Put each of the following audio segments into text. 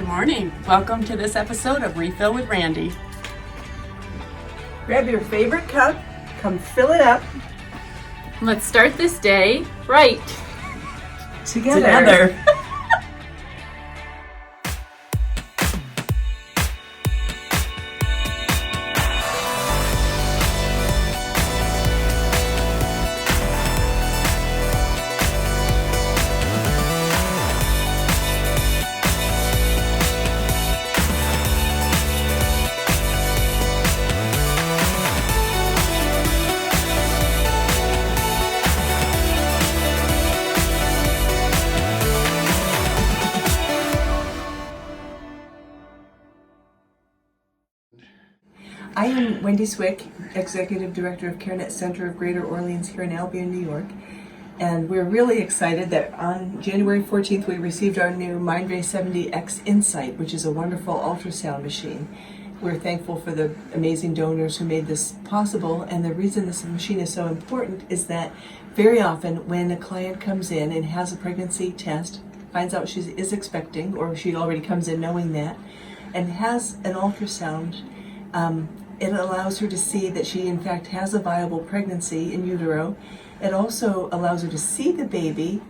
Good morning. Welcome to this episode of Refill with Randy. Grab your favorite cup, come fill it up. Let's start this day right. Together. I am Wende Swick, Executive Director of CareNet Center of Greater Orleans here in Albion, New York. And we're really excited that on January 14th we received our new Mindray 70X Insight, which is a wonderful ultrasound machine. We're thankful for the amazing donors who made this possible, and the reason this machine is so important is that very often when a client comes in and has a pregnancy test, finds out she is expecting, or she already comes in knowing that, and has an ultrasound, it allows her to see that she in fact has a viable pregnancy in utero. It also allows her to see the baby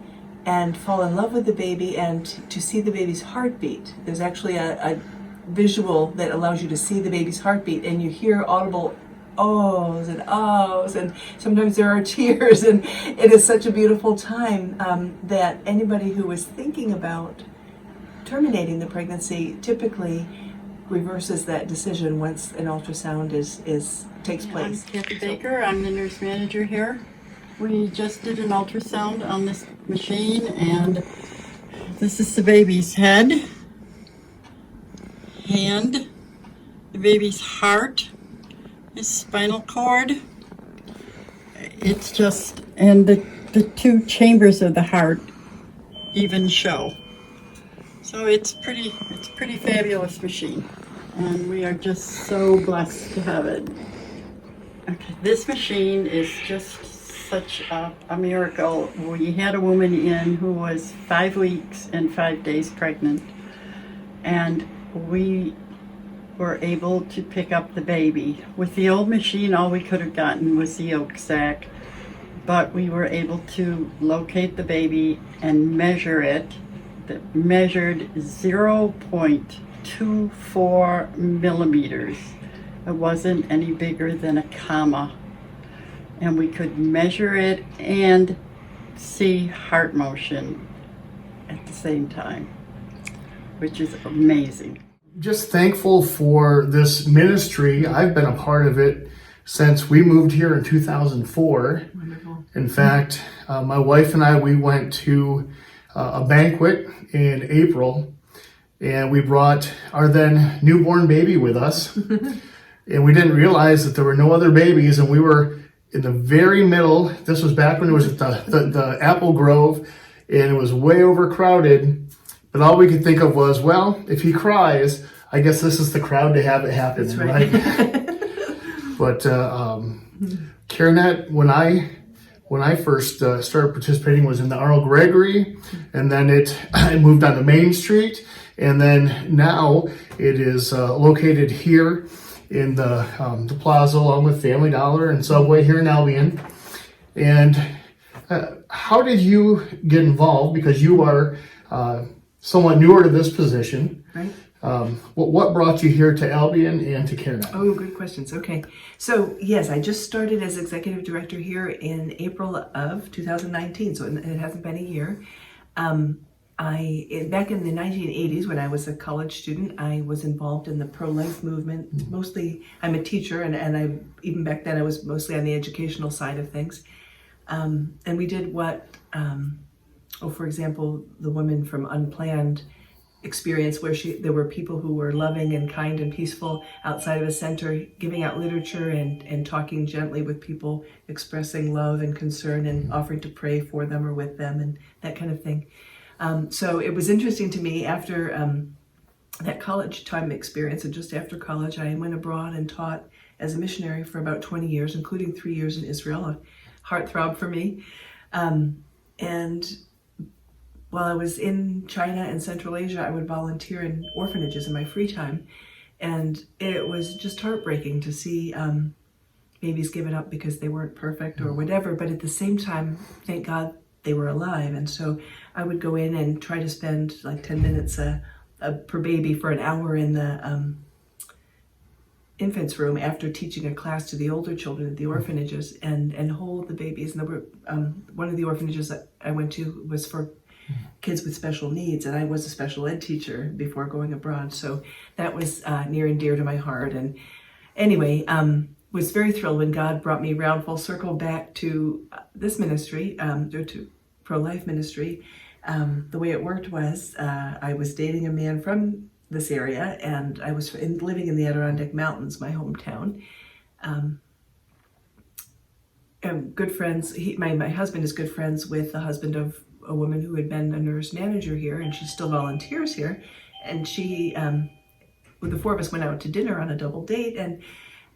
and fall in love with the baby and to see the baby's heartbeat. There's actually a visual that allows you to see the baby's heartbeat, and you hear audible ohs and ohs, and sometimes there are tears, and it is such a beautiful time that anybody who is thinking about terminating the pregnancy typically reverses that decision once an ultrasound takes place. I'm Kathy Baker. I'm the nurse manager here. We just did an ultrasound on this machine, and this is the baby's head, hand, the baby's heart, his spinal cord. It's just, and the two chambers of the heart even show. So it's pretty fabulous machine, and we are just so blessed to have it. Okay, this machine is just such a miracle. We had a woman in who was 5 weeks and 5 days pregnant, and we were able to pick up the baby. With the old machine, all we could have gotten was the yolk sac, but we were able to locate the baby and measure it. That measured 0.24 millimeters. It wasn't any bigger than a comma. And we could measure it and see heart motion at the same time, which is amazing. Just thankful for this ministry. I've been a part of it since we moved here in 2004. Wonderful. In fact, my wife and I, we went to a banquet in April, and we brought our then newborn baby with us. And we didn't realize that there were no other babies, and we were in the very middle. This was back when it was at the Apple Grove, and it was way overcrowded. But all we could think of was, well, if he cries, I guess this is the crowd to have it happen. That's right. But CareNet, when I first started participating, was in the Arnold Gregory, and then it moved on to Main Street, and then now it is located here in the plaza along with Family Dollar and Subway here in Albion. And how did you get involved? Because you are somewhat newer to this position. Right. What brought you here to Albion and to CareNet? Oh, good questions. Okay. So, yes, I just started as Executive Director here in April of 2019, so it hasn't been a year. Back in the 1980s, when I was a college student, I was involved in the pro-life movement. Mostly, I'm a teacher, and even back then I was mostly on the educational side of things. And we did what, for example, the woman from Unplanned experience, where there were people who were loving and kind and peaceful outside of a center, giving out literature and talking gently with people, expressing love and concern and offering to pray for them or with them and that kind of thing. So it was interesting to me after that college time experience, and just after college, I went abroad and taught as a missionary for about 20 years, including 3 years in Israel, a heartthrob for me. And while I was in China and Central Asia, I would volunteer in orphanages in my free time. And it was just heartbreaking to see babies given up because they weren't perfect or whatever. But at the same time, thank God they were alive. And so I would go in and try to spend like 10 minutes per baby for an hour in the infants room after teaching a class to the older children at the orphanages and hold the babies. And there were, one of the orphanages that I went to was for kids with special needs, and I was a special ed teacher before going abroad, so that was near and dear to my heart. And anyway, was very thrilled when God brought me round full circle back to this ministry, or to pro-life ministry. The way it worked was I was dating a man from this area, and I was living in the Adirondack Mountains, my hometown. And good friends. My husband is good friends with the husband of a woman who had been a nurse manager here, and she still volunteers here. And she, with the four of us, went out to dinner on a double date. And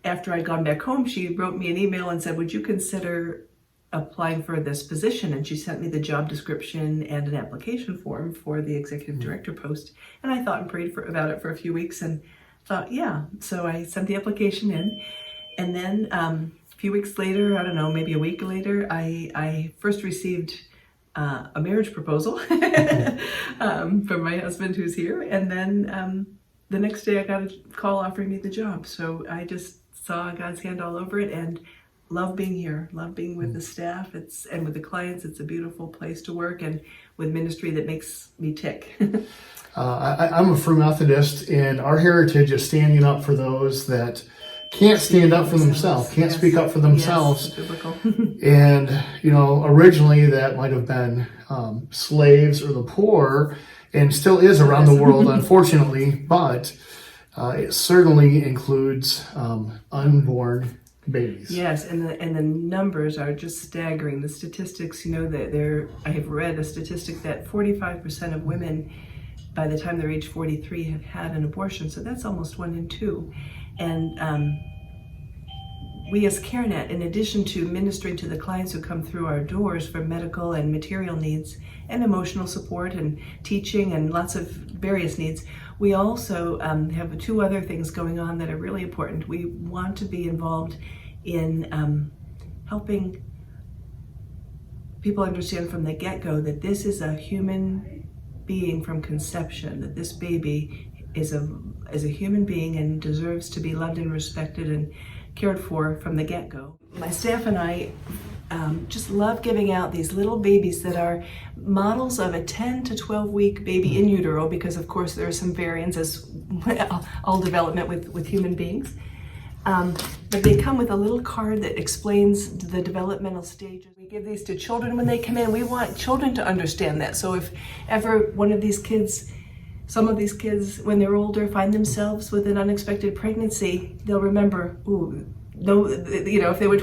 after I'd gone back home, she wrote me an email and said, "Would you consider applying for this position?" And she sent me the job description and an application form for the executive director post. And I thought and prayed about it for a few weeks and thought, yeah. So I sent the application in. And then a few weeks later, I don't know, maybe a week later, I first received a marriage proposal from my husband who's here. And then the next day I got a call offering me the job. So I just saw God's hand all over it and love being here, love being with the staff and with the clients. It's a beautiful place to work, and with ministry that makes me tick. I'm a Free Methodist, and our heritage is standing up for those that can't stand up for themselves, can't speak up for themselves. Yes, biblical. And, originally that might have been slaves or the poor, and still is around the world, unfortunately, but it certainly includes unborn babies. Yes, and the numbers are just staggering. The statistics, I have read a statistic that 45% of women, by the time they're age 43, have had an abortion. So that's almost 1 in 2. And we as CareNet, in addition to ministering to the clients who come through our doors for medical and material needs and emotional support and teaching and lots of various needs, we also have 2 other things going on that are really important. We want to be involved in helping people understand from the get-go that this is a human being from conception, that this baby is a human being and deserves to be loved and respected and cared for from the get-go. My staff and I just love giving out these little babies that are models of a 10 to 12 week baby in utero, because of course there are some variants as all development with human beings. But they come with a little card that explains the developmental stages. We give these to children when they come in. We want children to understand that. So if ever some of these kids, when they're older, find themselves with an unexpected pregnancy, they'll remember, if they went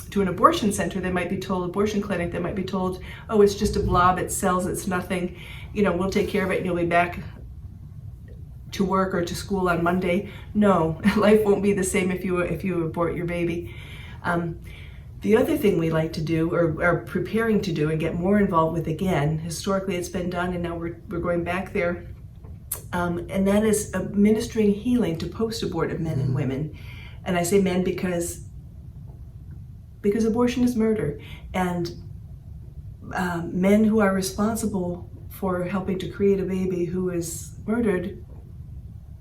to an abortion center, they might be told, abortion clinic, they might be told, oh, it's just a blob, it sells, it's nothing, we'll take care of it and you'll be back to work or to school on Monday. No, life won't be the same if you abort your baby. The other thing we like to do, or are preparing to do and get more involved with again, historically it's been done and now we're going back there, and that is administering healing to post-abortive men and women. And I say men because abortion is murder, and men who are responsible for helping to create a baby who is murdered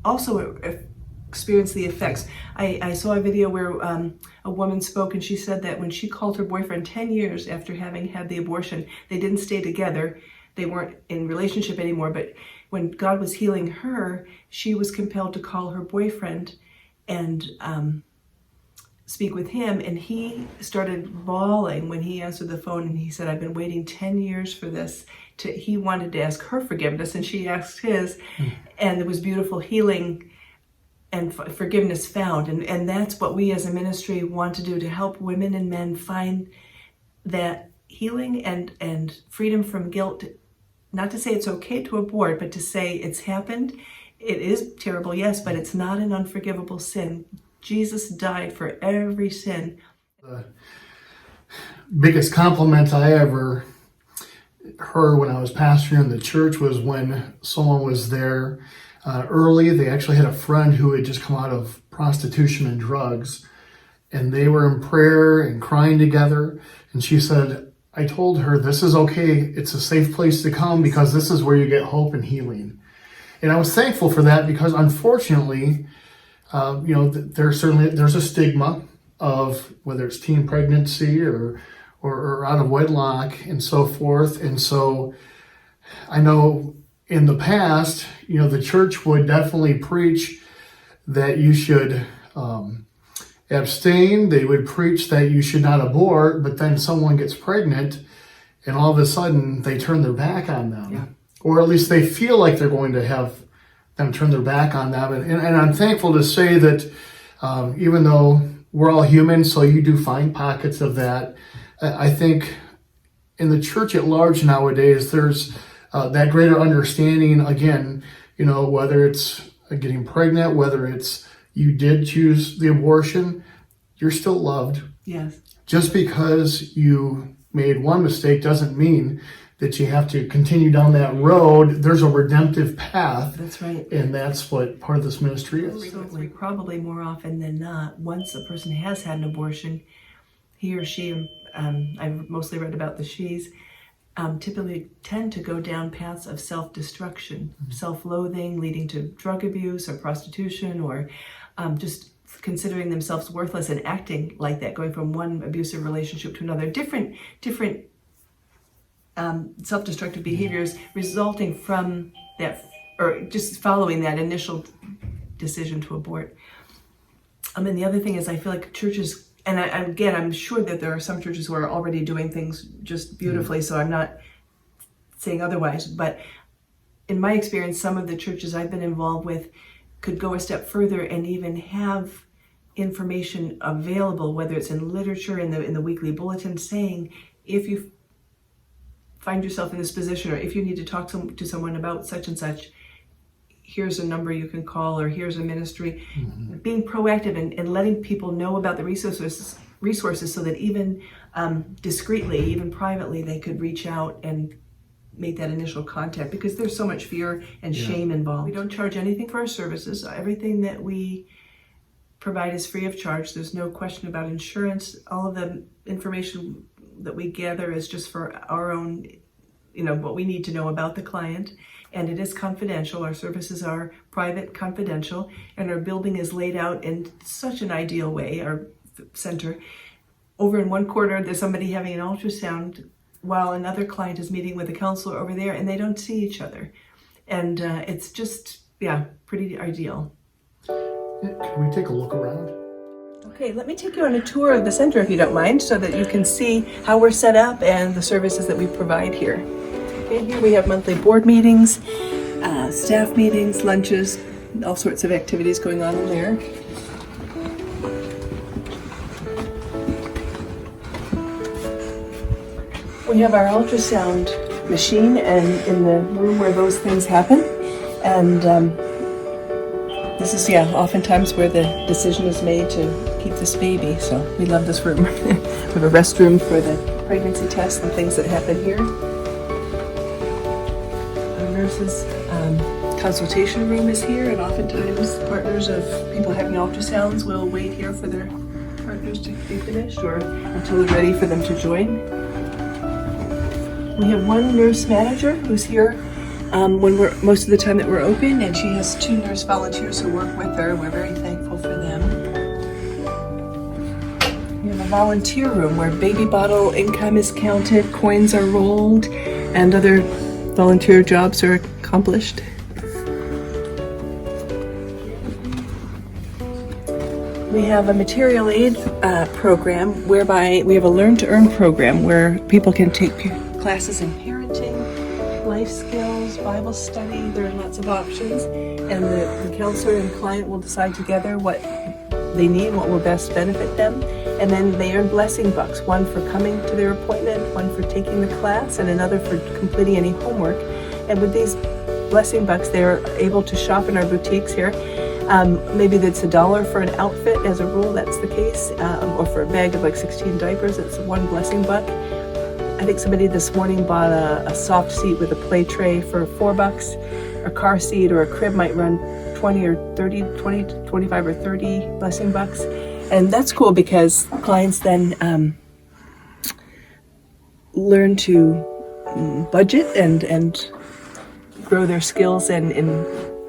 also experience the effects. I saw a video where a woman spoke, and she said that when she called her boyfriend 10 years after having had the abortion, they didn't stay together, they weren't in relationship anymore, but when God was healing her, she was compelled to call her boyfriend and speak with him, and he started bawling when he answered the phone, and he said, I've been waiting 10 years for this. He wanted to ask her forgiveness, and she asked his, and there was beautiful healing and forgiveness found. And that's what we as a ministry want to do, to help women and men find that healing and freedom from guilt. Not to say it's okay to abort, but to say it's happened. It is terrible, yes, but it's not an unforgivable sin. Jesus died for every sin. The biggest compliment I ever her when I was pastoring in the church was when someone was there early. They actually had a friend who had just come out of prostitution and drugs, and they were in prayer and crying together. And she said, I told her, this is okay. It's a safe place to come because this is where you get hope and healing. And I was thankful for that because unfortunately, there's a stigma of whether it's teen pregnancy or out of wedlock and so forth. And so I know in the past, the church would definitely preach that you should abstain. They would preach that you should not abort, but then someone gets pregnant and all of a sudden they turn their back on them. Yeah. Or at least they feel like they're going to have them turn their back on them. And I'm thankful to say that even though we're all human, so you do find pockets of that, I think in the church at large nowadays, there's that greater understanding, again, whether it's getting pregnant, whether it's you did choose the abortion, you're still loved. Yes. Just because you made one mistake doesn't mean that you have to continue down that road. There's a redemptive path. That's right. And that's what part of this ministry is. Absolutely. Probably more often than not, once a person has had an abortion, he or she, I've mostly read about the she's, typically tend to go down paths of self-destruction, self-loathing, leading to drug abuse or prostitution, or just considering themselves worthless and acting like that, going from one abusive relationship to another. Different self-destructive behaviors resulting from that, or just following that initial decision to abort. And the other thing is, I feel like churches, and I'm sure that there are some churches who are already doing things just beautifully, so I'm not saying otherwise, but in my experience, some of the churches I've been involved with could go a step further and even have information available, whether it's in literature, in the weekly bulletin, saying if you find yourself in this position, or if you need to talk to someone about such and such, here's a number you can call, or here's a ministry. Being proactive and letting people know about the resources so that even discreetly, even privately, they could reach out and make that initial contact, because there's so much fear and shame involved. We don't charge anything for our services. Everything that we provide is free of charge. There's no question about insurance. All of the information that we gather is just for our own, what we need to know about the client. And it is confidential. Our services are private, confidential, and our building is laid out in such an ideal way, our center. Over in one corner, there's somebody having an ultrasound while another client is meeting with a counselor over there, and they don't see each other. And it's just, pretty ideal. Can we take a look around? Okay, let me take you on a tour of the center if you don't mind, so that you can see how we're set up and the services that we provide here. Okay, here we have monthly board meetings, staff meetings, lunches, all sorts of activities going on in there. We have our ultrasound machine and in the room where those things happen, and this is oftentimes where the decision is made to keep this baby, so we love this room. We have a restroom for the pregnancy tests and things that happen here. Our nurses consultation room is here, and oftentimes partners of people having ultrasounds will wait here for their partners to be finished or until they're ready for them to join. We have one nurse manager who's here most of the time that we're open, and she has 2 nurse volunteers who work with her. We're very thankful for them. We have a volunteer room where baby bottle income is counted, coins are rolled, and other volunteer jobs are accomplished. We have a material aid program whereby we have a Learn to Earn program where people can take classes in parenting, life skills, Bible study. There are lots of options, and the counselor and client will decide together what they need, what will best benefit them, and then they earn blessing bucks, one for coming to their appointment, one for taking the class, and another for completing any homework. And with these blessing bucks, they're able to shop in our boutiques here. Maybe that's $1 for an outfit, as a rule that's the case, or for a bag of like 16 diapers, it's 1 blessing buck. I think somebody this morning bought a soft seat with a play tray for $4. A car seat or a crib might run 20 or 30, 20, 25 or 30 blessing bucks. And that's cool because clients then learn to budget and grow their skills in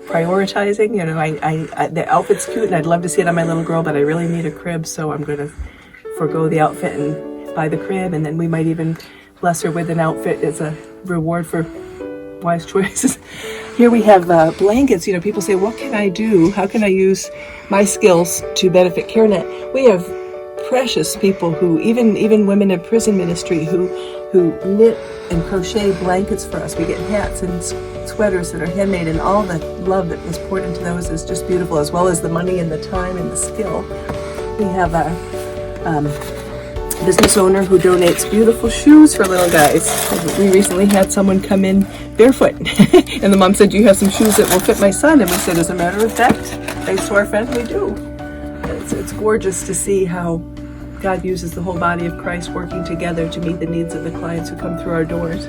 prioritizing. You know, I the outfit's cute and I'd love to see it on my little girl, but I really need a crib, so I'm going to forego the outfit and buy the crib, and then we might even bless her with an outfit as a reward for wise choices. Here we have blankets. You know, people say, what can I do? How can I use my skills to benefit CareNet? We have precious people who, even women in prison ministry who knit and crochet blankets for us. We get hats and sweaters that are handmade, and all the love that was poured into those is just beautiful, as well as the money and the time and the skill. We have a business owner who donates beautiful shoes for little guys. We recently had someone come in barefoot and the mom said, do you have some shoes that will fit my son? And we said, as a matter of fact, thanks to our friend, we do. It's gorgeous to see how God uses the whole body of Christ working together to meet the needs of the clients who come through our doors.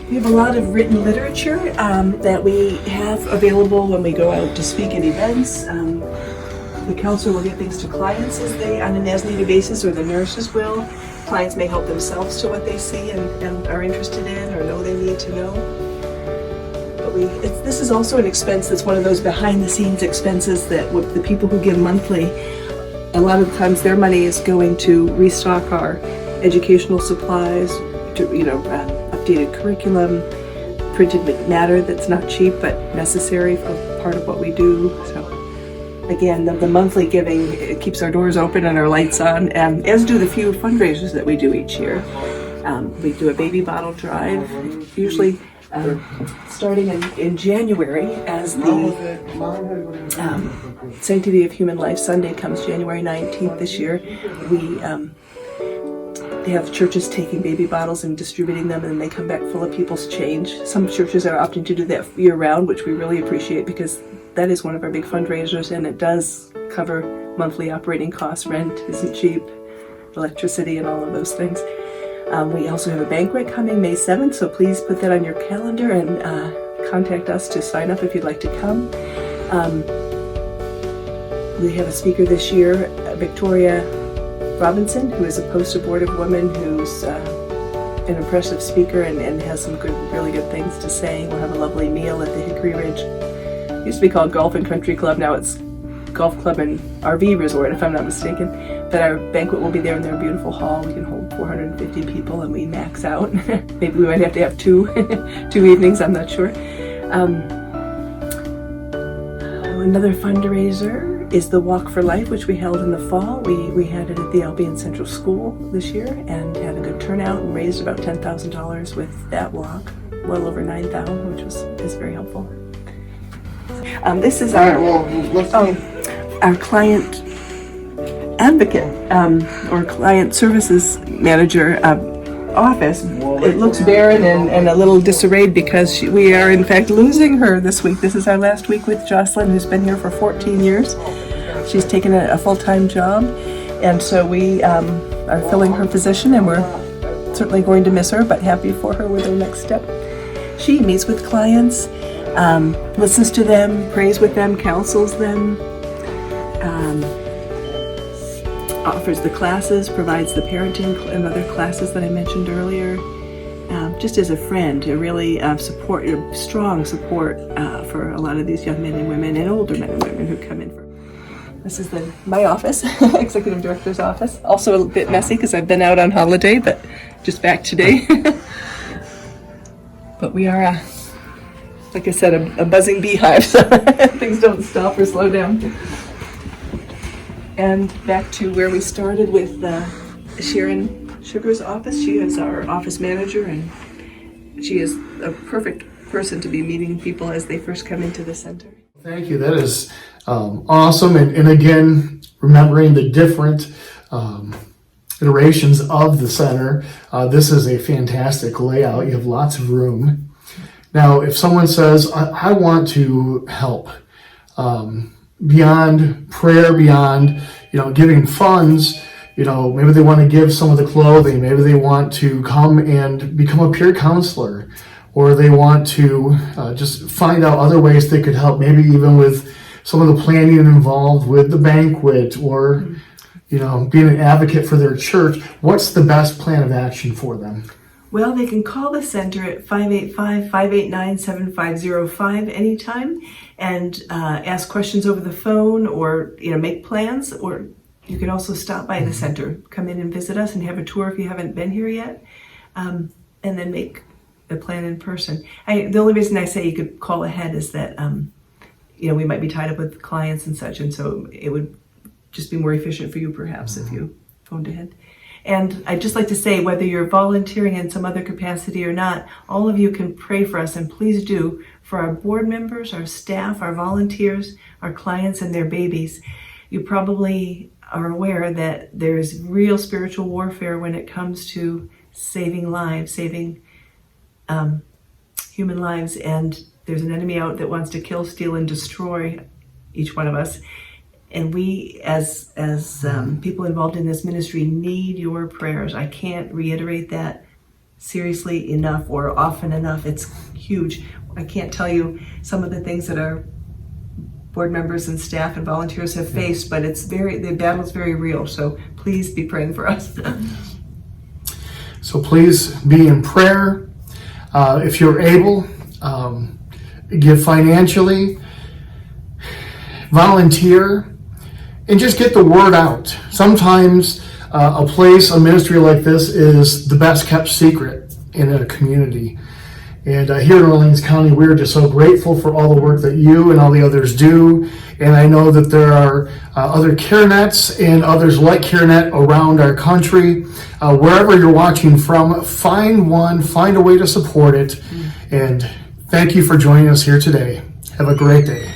We have a lot of written literature that we have available when we go out to speak at events. The counselor will get things to clients on an as-needed basis, or the nurses will. Clients may help themselves to what they see and are interested in or know they need to know. But this is also an expense that's one of those behind-the-scenes expenses that the people who give monthly, a lot of times their money is going to restock our educational supplies, to updated curriculum, printed matter that's not cheap but necessary for part of what we do. So again, the monthly giving, it keeps our doors open and our lights on, as do the few fundraisers that we do each year. We do a baby bottle drive, usually starting in January, as the Sanctity of Human Life Sunday comes January 19th this year. They have churches taking baby bottles and distributing them, and they come back full of people's change. Some churches are opting to do that year-round, which we really appreciate because that is one of our big fundraisers, and it does cover monthly operating costs. Rent isn't cheap, electricity, and all of those things. We also have a banquet coming May 7th, so please put that on your calendar and contact us to sign up if you'd like to come. We have a speaker this year, Victoria Robinson, who is a post-abortive woman who's an impressive speaker and has some really good things to say. We'll have a lovely meal at the Hickory Ridge. It used to be called Golf and Country Club. Now it's Golf Club and RV Resort, if I'm not mistaken. But our banquet will be there in their beautiful hall. We can hold 450 people, and we max out. Maybe we might have to have two evenings, I'm not sure. Another fundraiser is the Walk for Life, which we held in the fall. We had it at the Albion Central School this year and had a good turnout and raised about $10,000 with that walk, well over $9,000, which is very helpful. This is our client advocate or client services manager office. It looks barren and a little disarrayed because we are in fact losing her this week. This is our last week with Jocelyn, who's been here for 14 years. She's taken a full-time job, and so we are filling her position, and we're certainly going to miss her, but happy for her with her next step. She meets with clients, listens to them, prays with them, counsels them, offers the classes, provides the parenting and other classes that I mentioned earlier, just as a friend, a really strong support for a lot of these young men and women and older men and women who come in for. This is my office, Executive Director's office. Also a bit messy because I've been out on holiday, but just back today. But we are, like I said, a buzzing beehive, so things don't stop or slow down. And back to where we started with Sharon Sugar's office. She is our office manager, and she is a perfect person to be meeting people as they first come into the center. Thank you. That is awesome. And again, remembering the different iterations of the center. This is a fantastic layout. You have lots of room. Now, if someone says, I want to help, beyond prayer, beyond, giving funds, maybe they want to give some of the clothing, maybe they want to come and become a peer counselor, or they want to just find out other ways they could help, maybe even with some of the planning involved with the banquet, or being an advocate for their church. What's the best plan of action for them? Well, they can call the center at 585-589-7505 anytime and ask questions over the phone, or make plans. Or you can also stop by the center, come in and visit us and have a tour if you haven't been here yet, and then make a plan in person. The only reason I say you could call ahead is that we might be tied up with clients and such, and so it would just be more efficient for you perhaps if you phoned ahead. And I'd just like to say, whether you're volunteering in some other capacity or not, all of you can pray for us, and please do, for our board members, our staff, our volunteers, our clients, and their babies. You probably are aware that there's real spiritual warfare when it comes to saving lives, saving human lives, and there's an enemy out that wants to kill, steal, and destroy each one of us. And we, as people involved in this ministry, need your prayers. I can't reiterate that seriously enough or often enough. It's huge. I can't tell you some of the things that our board members and staff and volunteers have faced, but the battle is very real. So please be praying for us. So please be in prayer. If you're able, give financially, volunteer, and just get the word out. Sometimes a ministry like this is the best kept secret in a community. And here in Orleans County, we're just so grateful for all the work that you and all the others do. And I know that there are other CareNets and others like CareNet around our country. Wherever you're watching from, find a way to support it. And thank you for joining us here today. Have a great day.